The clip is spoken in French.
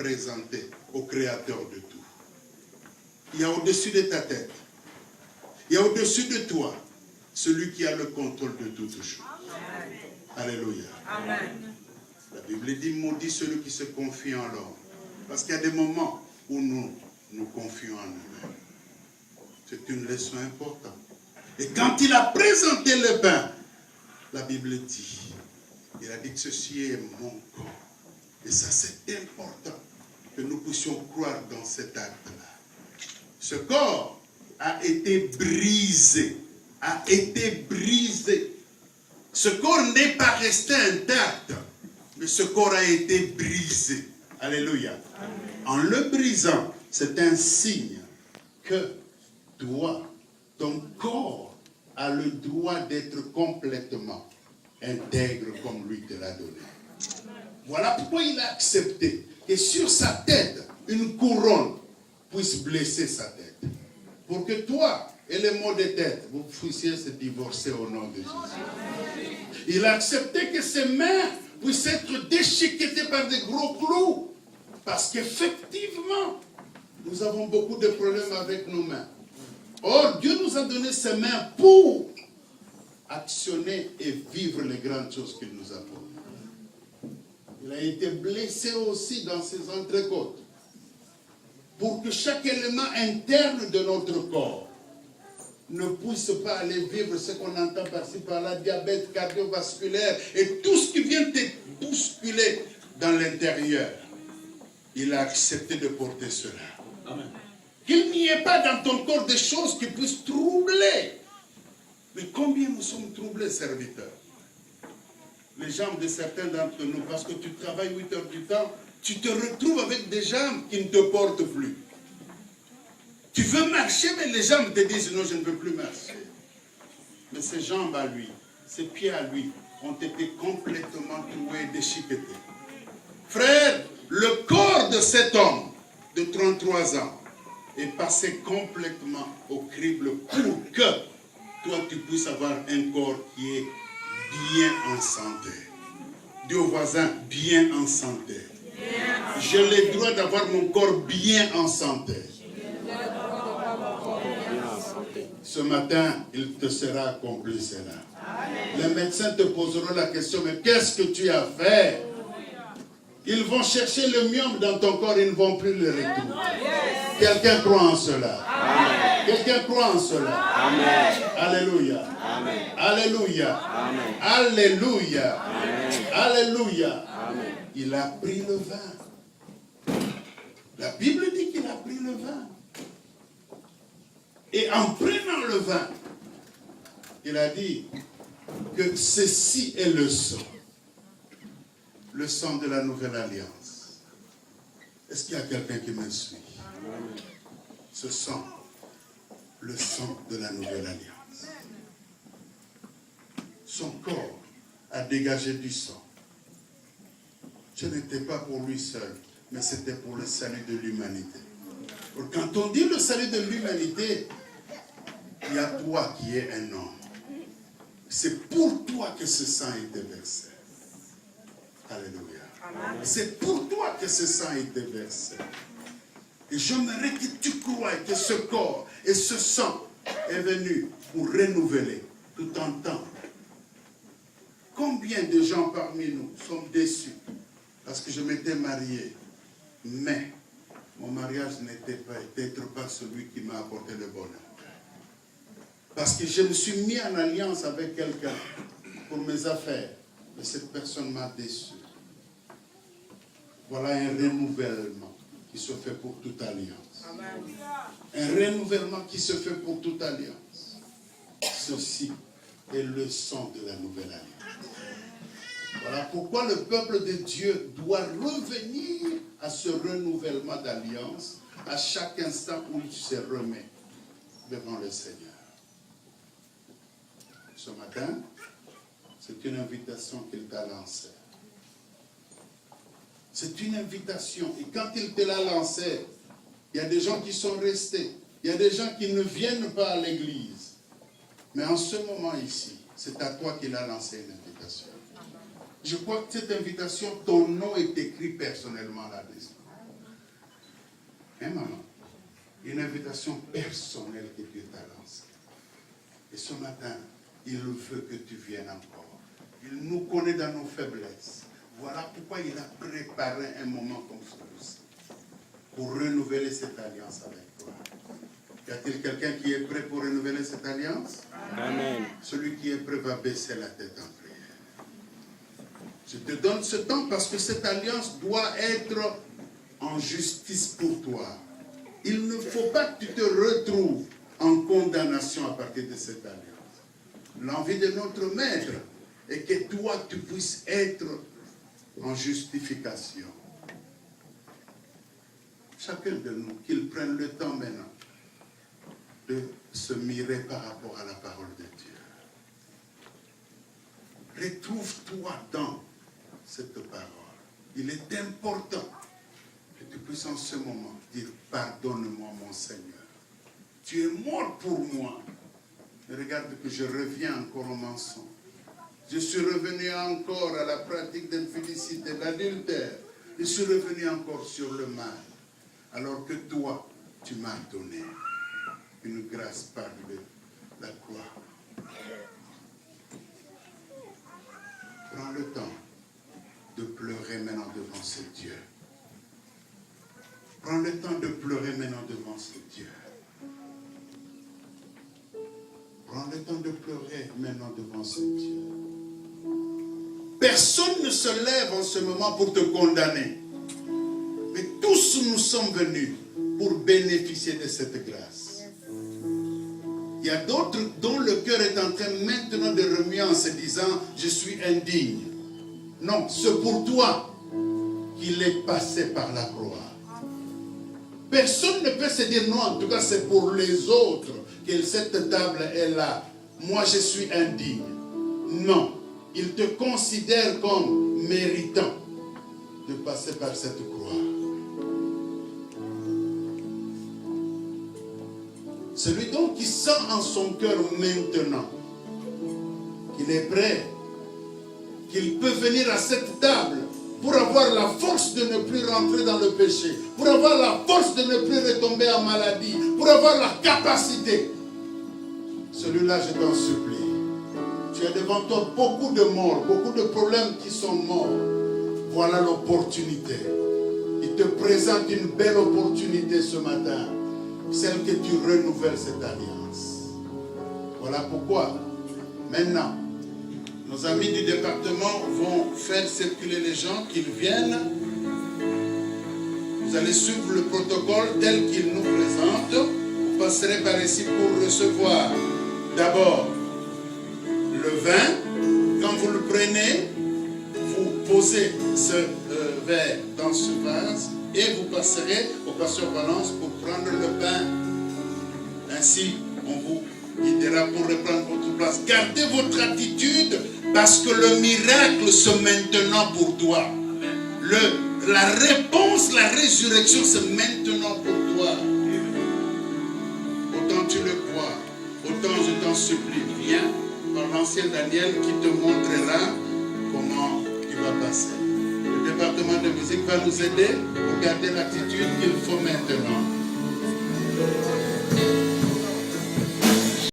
présenter au Créateur de tout. Il y a au-dessus de ta tête, il y a au-dessus de toi, celui qui a le contrôle de toutes choses. Amen. Alléluia. Amen. La Bible dit, maudit celui qui se confie en l'homme. Parce qu'il y a des moments où nous nous confions en nous-mêmes. C'est une leçon importante. Et quand il a présenté le pain, la Bible dit, il a dit que ceci est mon corps. Et ça, c'est important que nous puissions croire dans cet acte-là. Ce corps a été brisé. A été brisé. Ce corps n'est pas resté intact, mais ce corps a été brisé. Alléluia. Amen. En le brisant, c'est un signe que toi, ton corps a le droit d'être complètement intègre comme lui te l'a donné. Voilà pourquoi il a accepté que sur sa tête, une couronne puisse blesser sa tête. Pour que toi et les maux de tête, vous puissiez se divorcer au nom de Jésus. Il a accepté que ses mains puissent être déchiquetées par des gros clous. Parce qu'effectivement, nous avons beaucoup de problèmes avec nos mains. Or, Dieu nous a donné ses mains pour actionner et vivre les grandes choses qu'il nous apporte. Il a été blessé aussi dans ses entrecôtes. Pour que chaque élément interne de notre corps ne puisse pas aller vivre ce qu'on entend par-ci par-là, diabète cardiovasculaire et tout ce qui vient te bousculer dans l'intérieur. Il a accepté de porter cela. Amen. Qu'il n'y ait pas dans ton corps des choses qui puissent troubler. Mais combien nous sommes troublés, serviteurs? Les jambes de certains d'entre nous, parce que tu travailles 8 heures du temps, tu te retrouves avec des jambes qui ne te portent plus. Tu veux marcher, mais les jambes te disent non, je ne veux plus marcher. Mais ces jambes à lui, ces pieds à lui, ont été complètement troués et déchiquetés. Frère, le corps de cet homme de 33 ans est passé complètement au crible pour que toi tu puisses avoir un corps qui est bien en santé. Dis au voisin, bien en santé. J'ai le droit d'avoir mon corps bien en santé. Ce matin, il te sera accompli cela. Les médecins te poseront la question, mais qu'est-ce que tu as fait? Ils vont chercher le myome dans ton corps, ils ne vont plus le retrouver. Quelqu'un croit en cela? Amen. Quelqu'un croit en cela? Amen. Alléluia. Amen. Alléluia. Amen. Alléluia. Amen. Alléluia. Amen. Il a pris le vin. La Bible dit qu'il a pris le vin. Et en prenant le vin, il a dit que ceci est le sang de la nouvelle alliance. Est-ce qu'il y a quelqu'un qui me suit? Ce sang, le sang de la nouvelle alliance. Son corps a dégagé du sang. Ce n'était pas pour lui seul, mais c'était pour le salut de l'humanité. Quand on dit le salut de l'humanité, il y a toi qui es un homme. C'est pour toi que ce sang a été versé. Alléluia. Amen. C'est pour toi que ce sang a été versé. Et j'aimerais que tu croies que ce corps et ce sang est venu pour renouveler tout un temps. Combien de gens parmi nous sont déçus parce que je m'étais marié, mais mon mariage n'était peut-être pas celui qui m'a apporté le bonheur. Parce que je me suis mis en alliance avec quelqu'un pour mes affaires, mais cette personne m'a déçu. Voilà un renouvellement qui se fait pour toute alliance. Amen. Un renouvellement qui se fait pour toute alliance. Ceci est le sang de la nouvelle alliance. Voilà pourquoi le peuple de Dieu doit revenir à ce renouvellement d'alliance à chaque instant où il se remet devant le Seigneur. Ce matin, c'est une invitation qu'il t'a lancée. C'est une invitation. Et quand il te l'a lancée, il y a des gens qui sont restés. Il y a des gens qui ne viennent pas à l'église. Mais en ce moment ici, c'est à toi qu'il a lancé une invitation. Je crois que cette invitation, ton nom est écrit personnellement là-dessus. Hein, maman? Une invitation personnelle que Dieu t'a lancée. Et ce matin, il veut que tu viennes encore. Il nous connaît dans nos faiblesses. Voilà pourquoi il a préparé un moment comme celui-ci. Pour renouveler cette alliance avec toi. Y a-t-il quelqu'un qui est prêt pour renouveler cette alliance? Amen. Celui qui est prêt va baisser la tête en prière. Je te donne ce temps parce que cette alliance doit être en justice pour toi. Il ne faut pas que tu te retrouves en condamnation à partir de cette alliance. L'envie de notre maître est que toi, tu puisses être en justification. Chacun de nous, qu'il prenne le temps maintenant de se mirer par rapport à la parole de Dieu. Retrouve-toi dans cette parole. Il est important que tu puisses en ce moment dire « Pardonne-moi, mon Seigneur. Tu es mort pour moi. » Regarde que je reviens encore au mensonge. Je suis revenu encore à la pratique d'infélicité, l'adultère. Je suis revenu encore sur le mal. Alors que toi, tu m'as donné une grâce par la croix. Prends le temps de pleurer maintenant devant ce Dieu. Prends le temps de pleurer maintenant devant ce Dieu. Prends le temps de pleurer maintenant devant ce Dieu. Personne ne se lève en ce moment pour te condamner. Mais tous nous sommes venus pour bénéficier de cette grâce. Il y a d'autres dont le cœur est en train maintenant de remuer en se disant « Je suis indigne ». Non, c'est pour toi qu'il est passé par la croix. Personne ne peut se dire non, en tout cas c'est pour les autres que cette table est là. Moi je suis indigne. Non, il te considère comme méritant de passer par cette croix. Celui donc qui sent en son cœur maintenant qu'il est prêt, qu'il peut venir à cette table pour avoir la force de ne plus rentrer dans le péché, pour avoir la force de ne plus retomber en maladie, pour avoir la capacité. Celui-là, je t'en supplie. Tu as devant toi beaucoup de morts, beaucoup de problèmes qui sont morts. Voilà l'opportunité. Il te présente une belle opportunité ce matin, celle que tu renouvelles cette alliance. Voilà pourquoi, maintenant, nos amis du département vont faire circuler les gens, qu'ils viennent. Vous allez suivre le protocole tel qu'il nous présente. Vous passerez par ici pour recevoir d'abord le vin. Quand vous le prenez, vous posez ce verre dans ce vase et vous passerez au pasteur Valence pour prendre le pain. Ainsi, on vous guidera pour reprendre votre place. Gardez votre attitude parce que le miracle c'est maintenant pour toi. La réponse, la résurrection c'est maintenant pour toi. Autant tu le crois, autant je t'en supplie, viens par l'ancien Daniel qui te montrera comment tu vas passer. Le département de musique va nous aider pour garder l'attitude qu'il faut maintenant.